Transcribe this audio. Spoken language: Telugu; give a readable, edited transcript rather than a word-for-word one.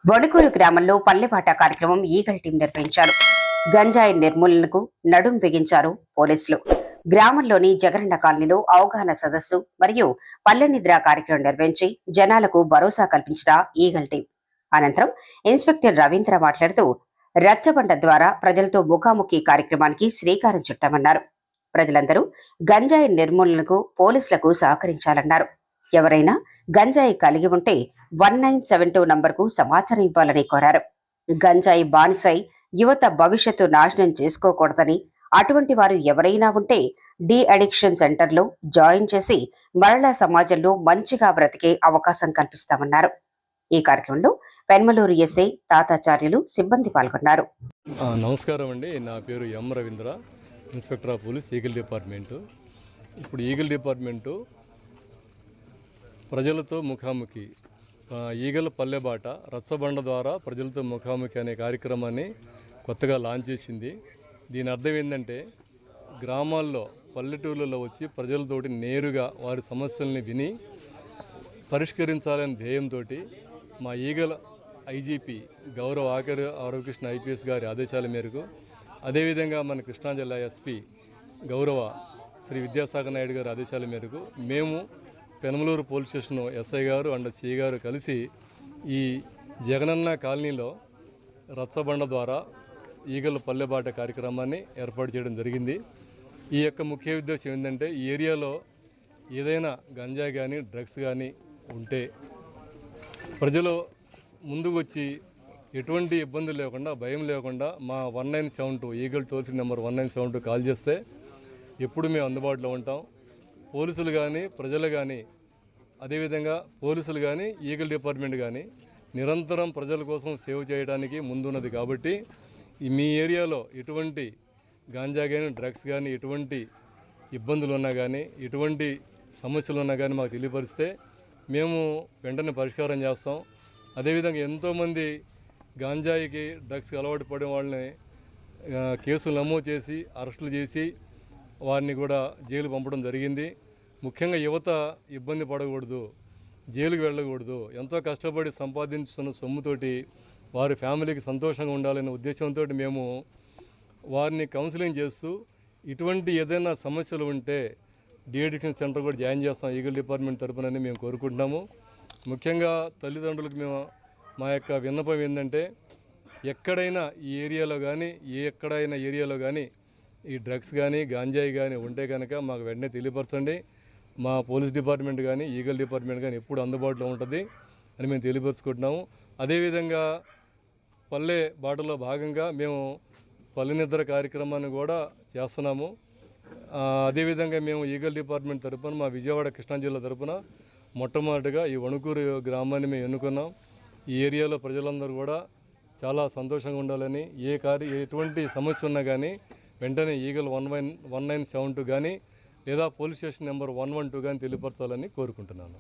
వణుకూరు గ్రామంలో పల్లెబాట కార్యక్రమం ఈగల్ టీం నిర్వహించారు. గంజాయి నిర్మూలనకు నడుం బిగించారు పోలీసులు. గ్రామంలోని జగరన్న కాలనీలో అవగాహన సదస్సు మరియు పల్లె నిద్ర కార్యక్రమం నిర్వహించి జనాలకు భరోసా కల్పించిన ఈగల్ టీం. అనంతరం ఇన్స్పెక్టర్ రవీంద్ర మాట్లాడుతూ రచ్చబండ ద్వారా ప్రజలతో ముఖాముఖి కార్యక్రమానికి శ్రీకారం చుట్టామన్నారు. ప్రజలందరూ గంజాయి నిర్మూలనకు పోలీసులకు సహకరించాలన్నారు. ఎవరైనా గంజాయి కలిగి ఉంటే 1972 నంబర్కు సమాచారం ఇవ్వాలని కోరారు. గంజాయి బానిసై యువత భవిష్యత్తు నాశనం చేసుకోకూడదని, అటువంటి వారు ఎవరైనా ఉంటే డి అడిక్షన్ సెంటర్లో జాయిన్ చేసి మరలా సమాజంలో మంచిగా బ్రతికే అవకాశం కల్పిస్తామన్నారు. ఈ కార్యక్రమంలో పెన్మలూరు ఎస్ఐ తాతాచార్యులు సిబ్బంది పాల్గొన్నారు. నమస్కారం అండి. నా పేరు M Ravindra, inspector of police, Eagle department. ఇప్పుడు ఈగల్ డిపార్ట్మెంటు ప్రజలతో ముఖాముఖి, ఈగల పల్లెబాట రచ్చబండ ద్వారా ప్రజలతో ముఖాముఖి అనే కార్యక్రమాన్ని కొత్తగా లాంచ్ చేసింది. దీని అర్థం ఏంటంటే, గ్రామాల్లో పల్లెటూళ్ళలో వచ్చి ప్రజలతోటి నేరుగా వారి సమస్యల్ని విని పరిష్కరించాలనే ధ్యేయంతో మా ఈగల ఐజీపీ గౌరవ ఆరోగ్యకృష్ణ ఐపీఎస్ గారి ఆదేశాల మేరకు, అదేవిధంగా మన కృష్ణా జిల్లా ఎస్పీ గౌరవ శ్రీ విద్యాసాగర్ నాయుడు గారి ఆదేశాల మేరకు మేము పెనమలూరు పోలీస్ స్టేషన్ ఎస్ఐ గారు అండ్ సిఐ గారు కలిసి ఈ జగనన్న కాలనీలో రచ్చబండ ద్వారా ఈగల పల్లెబాట కార్యక్రమాన్ని ఏర్పాటు చేయడం జరిగింది. ఈ యొక్క ముఖ్య ఉద్దేశం ఏంటంటే, ఈ ఏరియాలో ఏదైనా గంజాయి కానీ డ్రగ్స్ కానీ ఉంటే ప్రజలు ముందుకు వచ్చి ఎటువంటి ఇబ్బందులు లేకుండా, భయం లేకుండా మా 1972 Eagle toll free number 1972 call చేస్తే ఎప్పుడు మేము అందుబాటులో ఉంటాం. పోలీసులు కానీ, ప్రజలు కానీ, అదేవిధంగా పోలీసులు కానీ, ఈగల్ డిపార్ట్మెంట్ కానీ నిరంతరం ప్రజల కోసం సేవ్ చేయడానికి ముందున్నది. కాబట్టి మీ ఏరియాలో ఎటువంటి గాంజా కానీ, డ్రగ్స్ కానీ, ఎటువంటి ఇబ్బందులు ఉన్నా కానీ, ఎటువంటి సమస్యలు ఉన్నా కానీ మాకు తెలియపరిస్తే మేము వెంటనే పరిష్కారం చేస్తాం. అదేవిధంగా ఎంతోమంది గాంజాయికి, డ్రగ్స్కి అలవాటు పడిన వాళ్ళని కేసులు నమోదు చేసి అరెస్టులు చేసి వారిని కూడా జైలు పంపడం జరిగింది. ముఖ్యంగా యువత ఇబ్బంది పడకూడదు, జైలుకు వెళ్ళకూడదు. ఎంతో కష్టపడి సంపాదించుతున్న సొమ్ముతోటి వారి ఫ్యామిలీకి సంతోషంగా ఉండాలనే ఉద్దేశంతో మేము వారిని కౌన్సిలింగ్ చేస్తూ ఇటువంటి ఏదైనా సమస్యలు ఉంటే డి అడిక్షన్ సెంటర్ కూడా జాయిన్ చేస్తాం ఈగల్ డిపార్ట్మెంట్ తరపునని మేము కోరుకుంటున్నాము. ముఖ్యంగా తల్లిదండ్రులకు మేము మా యొక్క విన్నపం ఏంటంటే, ఎక్కడైనా ఈ ఏరియాలో కానీ, ఎక్కడైనా ఏరియాలో కానీ ఈ డ్రగ్స్ కానీ, గాంజాయి కానీ ఉంటే కనుక మాకు వెంటనే తెలియపరచండి. మా పోలీస్ డిపార్ట్మెంట్ కానీ, ఈగల్ డిపార్ట్మెంట్ కానీ ఎప్పుడు అందుబాటులో ఉంటుంది అని మేము తెలియపరుచుకుంటున్నాము. అదేవిధంగా పల్లె బాటలో భాగంగా మేము పల్లె నిద్ర కార్యక్రమాన్ని కూడా చేస్తున్నాము. అదేవిధంగా మేము ఈగల్ డిపార్ట్మెంట్ తరపున మా విజయవాడ కృష్ణా జిల్లా తరపున మొట్టమొదటిగా ఈ వణుకూరు గ్రామాన్ని మేము ఎన్నుకున్నాం. ఈ ఏరియాలో ప్రజలందరూ కూడా చాలా సంతోషంగా ఉండాలని, ఎటువంటి సమస్య ఉన్నా కానీ వెంటనే ఈగల్ 1972 కానీ లేదా పోలీస్ స్టేషన్ నెంబర్ 112 కానీ తెలియపరచాలని కోరుకుంటున్నాను.